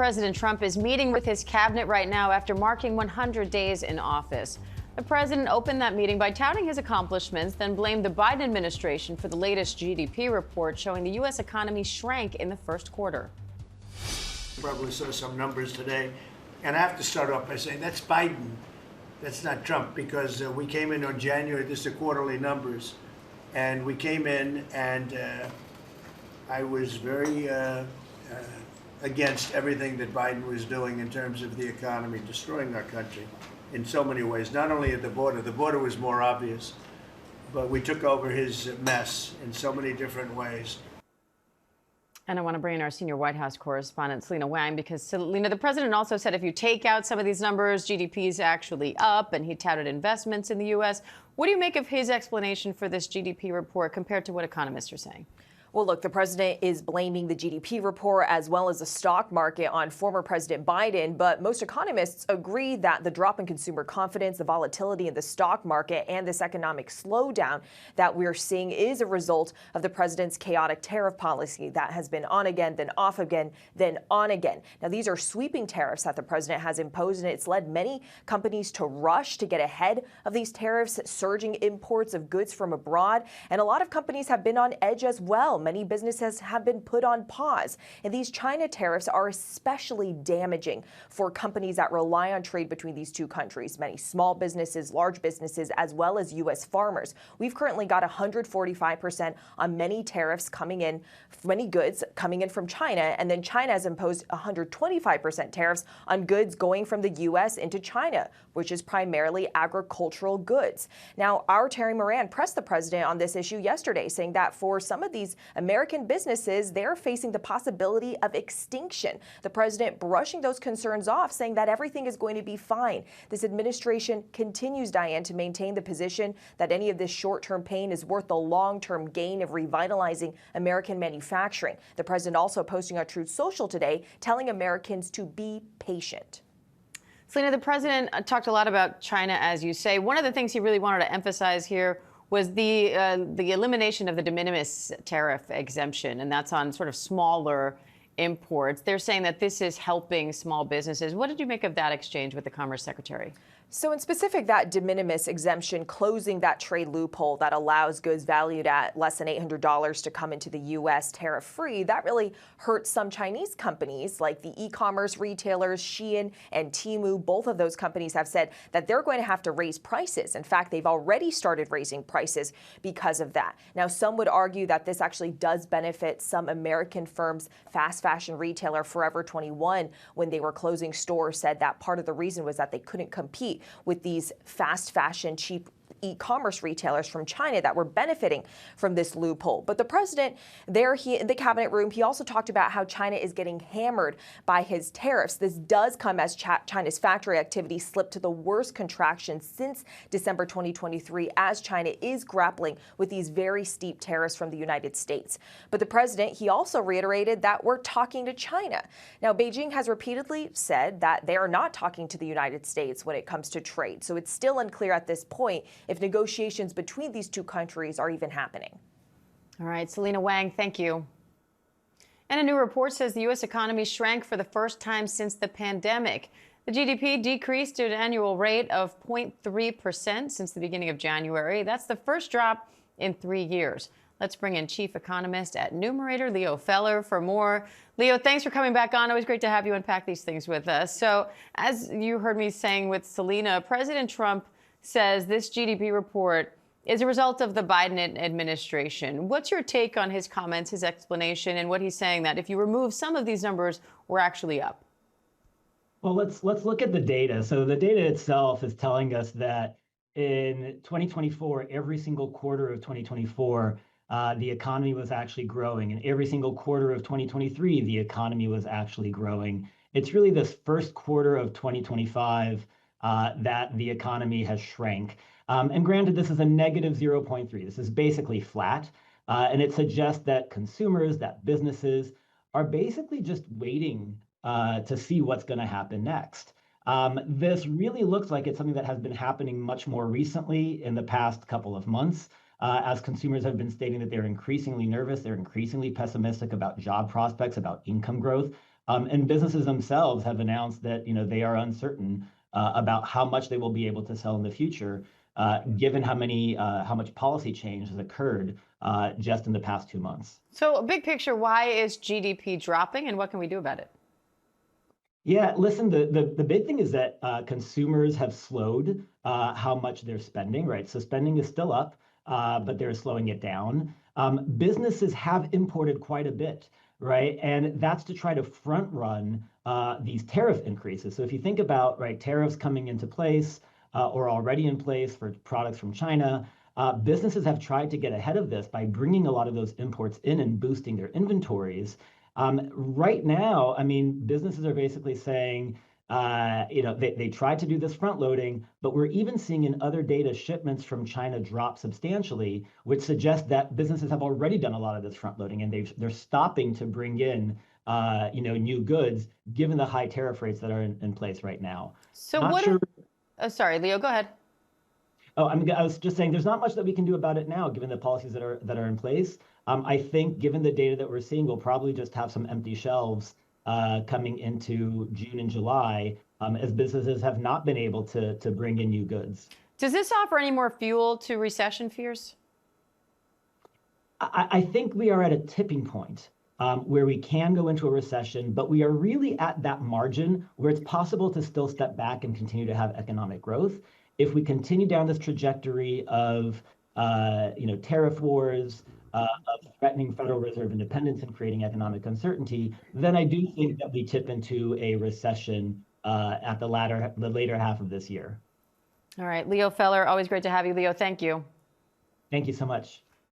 President Trump is meeting with his cabinet right now after marking 100 days in office. The president opened that meeting by touting his accomplishments, then blamed the Biden administration for the latest GDP report showing the U.S. economy shrank in the first quarter. Probably saw some numbers today, and I have to start off by saying that's Biden, that's not Trump, because we came in on January, this is the quarterly numbers, and we came in and I was very against everything that Biden was doing in terms of the economy, destroying our country in so many ways, not only at the border was more obvious, but we took over his mess in so many different ways. And I want to bring in our senior White House correspondent, Selena Wang, because, Selena, the president also said if you take out some of these numbers, GDP is actually up, and he touted investments in the U.S. What do you make of his explanation for this GDP report compared to what economists are saying? Well, look, the president is blaming the GDP report as well as the stock market on former President Biden. But most economists agree that the drop in consumer confidence, the volatility in the stock market, and this economic slowdown that we're seeing is a result of the president's chaotic tariff policy that has been on again, then off again, then on again. Now, these are sweeping tariffs that the president has imposed, and it's led many companies to rush to get ahead of these tariffs, surging imports of goods from abroad. And a lot of companies have been on edge as well. Many businesses have been put on pause, and these China tariffs are especially damaging for companies that rely on trade between these two countries, many small businesses, large businesses, as well as U.S. farmers. We've currently got 145% on many tariffs coming in, many goods coming in from China, and then China has imposed 125% tariffs on goods going from the U.S. into China, which is primarily agricultural goods. Now, our Terry Moran pressed the president on this issue yesterday, saying that for some of these American businesses, they're facing the possibility of extinction. The president brushing those concerns off, saying that everything is going to be fine. This administration continues, Diane, to maintain the position that any of this short-term pain is worth the long-term gain of revitalizing American manufacturing. The president also posting on Truth Social today, telling Americans to be patient. Selena, the president talked a lot about China, as you say. One of the things he really wanted to emphasize here was the elimination of the de minimis tariff exemption, and that's on sort of smaller imports. They're saying that this is helping small businesses. What did you make of that exchange with the Commerce Secretary? So in specific, that de minimis exemption, closing that trade loophole that allows goods valued at less than $800 to come into the U.S. tariff-free, that really hurts some Chinese companies like the e-commerce retailers, Shein and Temu. Both of those companies have said that they're going to have to raise prices. In fact, they've already started raising prices because of that. Now, some would argue that this actually does benefit some American firms. Fast fashion retailer Forever 21, when they were closing stores, said that part of the reason was that they couldn't compete with these fast fashion, cheap e-commerce retailers from China that were benefiting from this loophole. But the president there, in the cabinet room, he also talked about how China is getting hammered by his tariffs. This does come as China's factory activity slipped to the worst contraction since December 2023, as China is grappling with these very steep tariffs from the United States. But the president, he also reiterated that we're talking to China. Now, Beijing has repeatedly said that they are not talking to the United States when it comes to trade. So it's still unclear at this point if negotiations between these two countries are even happening. All right, Selena Wang, thank you. And a new report says the U.S. economy shrank for the first time since the pandemic. The GDP decreased at an annual rate of 0.3% since the beginning of January. That's the first drop in 3 years. Let's bring in Chief Economist at Numerator, Leo Feller, for more. Leo, thanks for coming back on. Always great to have you unpack these things with us. So, as you heard me saying with Selena, President Trump says this GDP report is a result of the Biden administration. What's your take on his comments, his explanation, and what he's saying that if you remove some of these numbers, we're actually up? Well, let's look at the data. So the data itself is telling us that in 2024, every single quarter of 2024, the economy was actually growing. And every single quarter of 2023, the economy was actually growing. It's really this first quarter of 2025 that the economy has shrank. And granted, this is a negative 0.3. This is basically flat. And it suggests that consumers, that businesses are basically just waiting to see what's going to happen next. This really looks like it's something that has been happening much more recently in the past couple of months, as consumers have been stating that they're increasingly nervous, they're increasingly pessimistic about job prospects, about income growth. And businesses themselves have announced that they are uncertain about how much they will be able to sell in the future, given how much policy change has occurred just in the past 2 months. So, big picture, why is GDP dropping and what can we do about it? Yeah, listen, the big thing is that consumers have slowed how much they're spending, right? So spending is still up, but they're slowing it down. Businesses have imported quite a bit, right? And that's to try to front run these tariff increases. So if you think about, right, tariffs coming into place or already in place for products from China, businesses have tried to get ahead of this by bringing a lot of those imports in and boosting their inventories. Right now, I mean, businesses are basically saying, they tried to do this front loading, but we're even seeing in other data shipments from China drop substantially, which suggests that businesses have already done a lot of this front loading and they're stopping to bring in, new goods, given the high tariff rates that are in place right now. So, Not sure. sorry, Leo, go ahead. Oh, I was just saying there's not much that we can do about it now, given the policies that are in place. I think given the data that we're seeing, we'll probably just have some empty shelves coming into June and July as businesses have not been able to bring in new goods. Does this offer any more fuel to recession fears? I think we are at a tipping point where we can go into a recession, but we are really at that margin where it's possible to still step back and continue to have economic growth. If we continue down this trajectory of tariff wars, of threatening Federal Reserve independence and creating economic uncertainty, then I do think that we tip into a recession at the later half of this year. All right, Leo Feller, always great to have you. Leo, thank you. Thank you so much.